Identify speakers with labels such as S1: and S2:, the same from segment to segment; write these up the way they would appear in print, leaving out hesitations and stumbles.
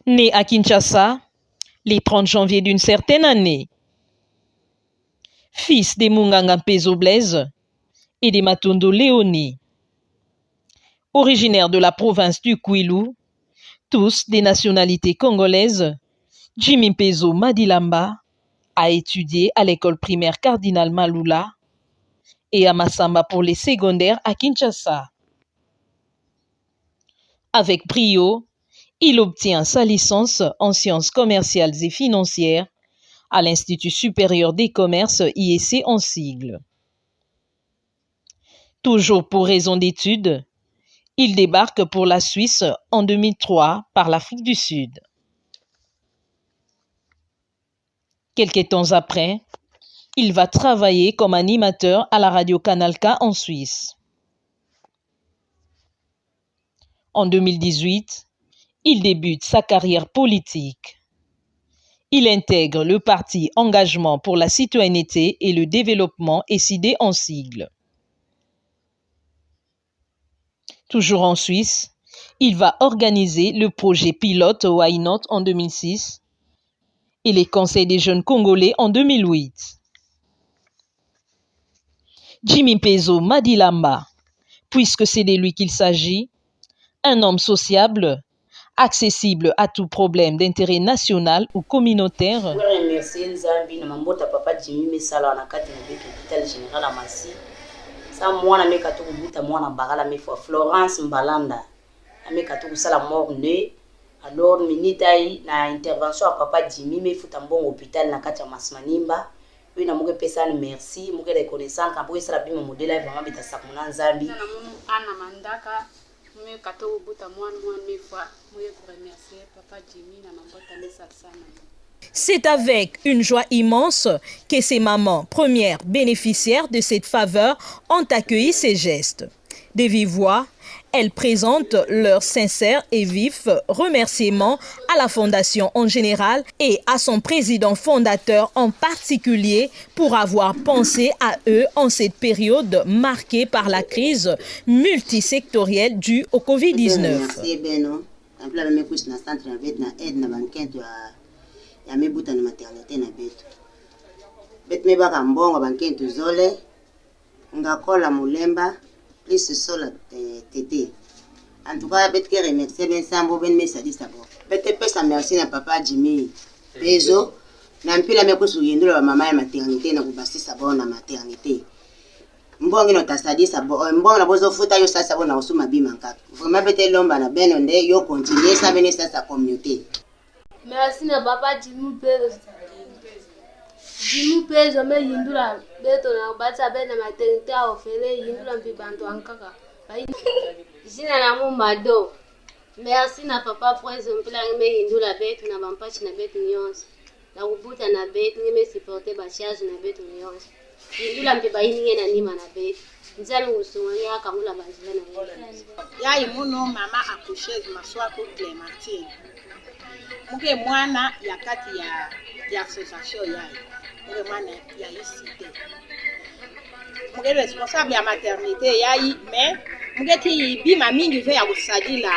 S1: Né à Kinshasa, le 30 janvier d'une certaine année, fils de Munganga Mpezo Blaise et de Matondo Léonie, originaire de la province du Kwilu, tous des nationalités congolaises, Jimmy Mpezo Madilamba a étudié à l'école primaire Cardinal Malula et à Massamba pour les secondaires à Kinshasa. Avec brio, il obtient sa licence en sciences commerciales et financières à l'Institut supérieur des commerces IEC en sigle. Toujours pour raison d'études, il débarque pour la Suisse en 2003 par l'Afrique du Sud. Quelques temps après, il va travailler comme animateur à la radio Canal K en Suisse. En 2018, il débute sa carrière politique. Il intègre le parti Engagement pour la citoyenneté et le développement SID en sigle. Toujours en Suisse, il va organiser le projet pilote Why Not en 2006 et les conseils des jeunes congolais en 2008. Jimmy Mpezo Madilamba, puisque c'est de lui qu'il s'agit, un homme sociable, accessible à tout problème d'intérêt national ou communautaire.
S2: Je remercie Nzambi na mambota papa Jimmy Mesala na kati na beto hôpital général Amasi. Sa mwana meka to kubuta mwana bagala mefo Florence Mbalanda. Ameka to kusala morne. Alors minitai na intervention à papa Jimmy mefuta mbongo hôpital na kati ya Masmanimba. Oui na muke pesa ni merci, muke reconnaissant ka boye sala bima modela vraiment beta sakuna Nzambi.
S3: Na ana mandaka me kato buta mwana mefa muye pour remercier papa Jimmy na mambota mesa sana.
S1: C'est avec une joie immense que ces mamans, premières bénéficiaires de cette faveur, ont accueilli ces gestes. De vive voix, elles présentent leurs sincères et vifs remerciements à la Fondation en général et à son président fondateur en particulier pour avoir pensé à eux en cette période marquée par la crise multisectorielle due au Covid-19.
S4: Ya mebuta na maternité na beto bet me baka mbongo bankentu zole ngakola mulemba plus sola tete en tout cas bet ke remercier ben sambo ben me sadisa bo bet pesa merci na papa Jimmy Mpezo na mpila me kusuyindula mama ya maternité na kubasisa bo na maternité mbongo no tasadisa bo mbongo na bozo futa yo sasa bo na usuma bima nkaka vraiment bet lomba na beno nde yo continuer sa bene sasa communauté.
S5: Merci na papa Jimmy Mpezo. Jimmy Mpezo me yindula beto na bata bena maternité a ofele yindula mpibantu ankaka. Jina na mumado. Merci na papa Mpezo mpila me yindula beto na bampachi na beto nyonso. Na kubuta na beto ngeme supporter ba charge na beto nyonso. Yindula mpiba yinge na nima na beto. Nzali usungani akamula bazile na beto.
S6: Ya imuno mama accoucheuse maswako Clémentine. Muke mwana ya kati ya association yayi. Muke mwana ya ICD. Muke responsable ya maternité yayi mais muke ti bima mingi ve ya kusadila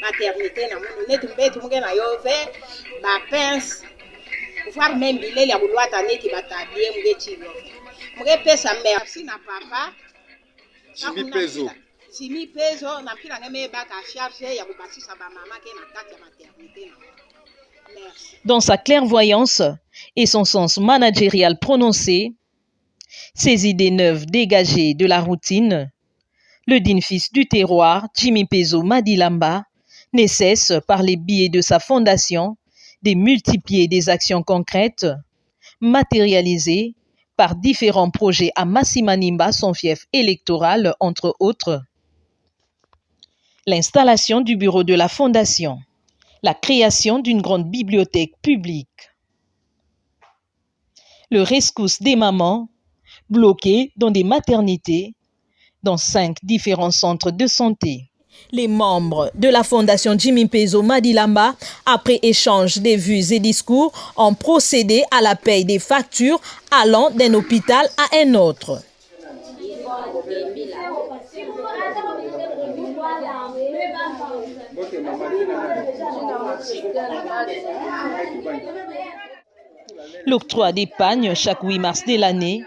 S6: maternité na mundu netu mbetu muke na yo ve ba pince voir même bilele ya bulwata neti batabie muke ti yo. Muke pesa merci na papa
S7: Jimmy Mpezo.
S6: Jimmy Mpezo na mpila ngeme baka charge ya kubasisa ba mama ke na kati ya maternité na.
S1: Dans sa clairvoyance et son sens managérial prononcé, ses idées neuves dégagées de la routine, le digne fils du terroir, Jimmy Mpezo Madilamba, ne cesse par les biais de sa fondation de multiplier des actions concrètes, matérialisées par différents projets à Massimanimba, son fief électoral, entre autres. L'installation du bureau de la fondation, la création d'une grande bibliothèque publique, le rescousse des mamans bloquées dans des maternités, dans 5 différents centres de santé. Les membres de la Fondation Jimmy Mpezo Madilamba, après échange des vues et discours, ont procédé à la paie des factures allant d'un hôpital à un autre. L'octroi d'épargne chaque 8 mars de l'année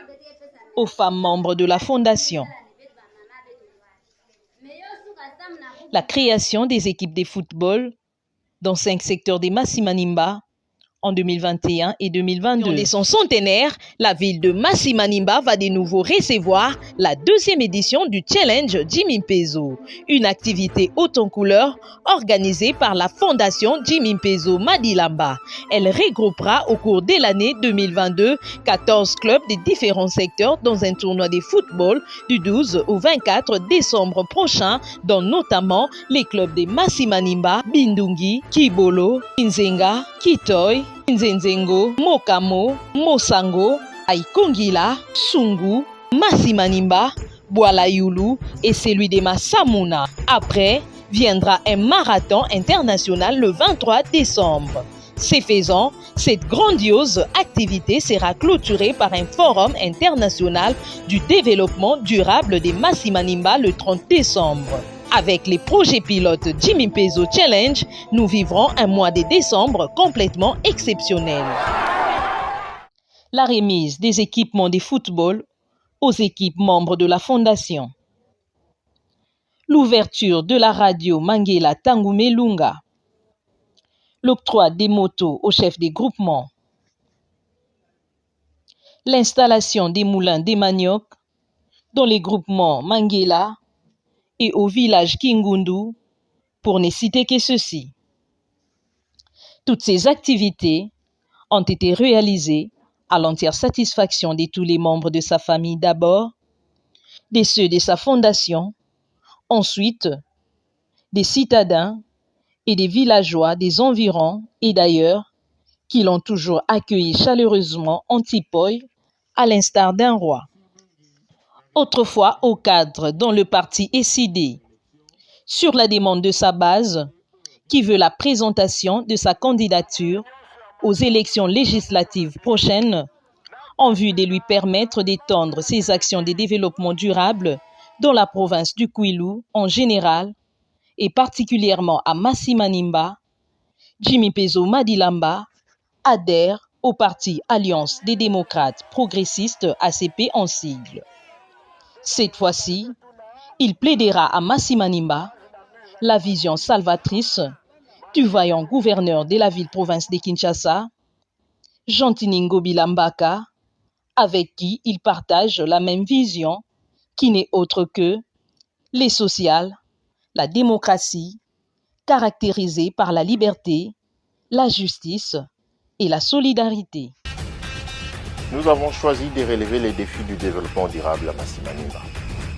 S1: aux femmes membres de la Fondation. La création des équipes de football dans 5 secteurs de Masimanimba en 2021 et 2022. Dans son centenaire, la ville de Masimanimba va de nouveau recevoir la 2e édition du Challenge Jimmy Mpezo, une activité haute en couleur organisée par la Fondation Jimmy Mpezo Madilamba. Elle regroupera au cours de l'année 2022 14 clubs de différents secteurs dans un tournoi de football du 12 au 24 décembre prochain, dont notamment les clubs de Masimanimba, Bindungi, Kibolo, Nzenga, Kitoy, Nzenzengo, Mokamo, Mosango, Aikongila, Sungu, Masimanimba, Bwalayulu et celui de Massamuna. Après, viendra un marathon international le 23 décembre. Ce faisant, cette grandiose activité sera clôturée par un forum international du développement durable de Masimanimba le 30 décembre. Avec les projets pilotes Jimmy Mpezo Challenge, nous vivrons un mois de décembre complètement exceptionnel. La remise des équipements de football aux équipes membres de la Fondation. L'ouverture de la radio Mangela Tangume Lunga. L'octroi des motos aux chefs des groupements. L'installation des moulins des manioc dans les groupements Mangela et au village Kingundu, pour ne citer que ceci. Toutes ces activités ont été réalisées à l'entière satisfaction de tous les membres de sa famille d'abord, de ceux de sa fondation, ensuite des citadins et des villageois des environs et d'ailleurs, qui l'ont toujours accueilli chaleureusement en Tipoy, à l'instar d'un roi. Autrefois au cadre dont le parti est cédé, sur la demande de sa base, qui veut la présentation de sa candidature aux élections législatives prochaines, en vue de lui permettre d'étendre ses actions de développement durable dans la province du Kwilu en général, et particulièrement à Masimanimba, Jimmy Mpezo Madilamba adhère au parti Alliance des démocrates progressistes ACP en sigle. Cette fois-ci, il plaidera à Masimanimba la vision salvatrice du vaillant gouverneur de la ville-province de Kinshasa, Jean-Tiningo Bilambaka, avec qui il partage la même vision qui n'est autre que les sociales, la démocratie, caractérisée par la liberté, la justice et la solidarité.
S8: Nous avons choisi de relever les défis du développement durable à Masimanimba.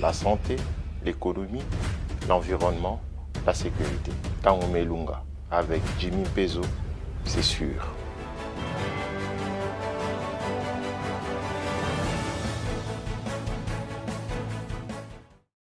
S8: La santé, l'économie, l'environnement, la sécurité. Tangume Lunga avec Jimmy Mpezo, c'est sûr.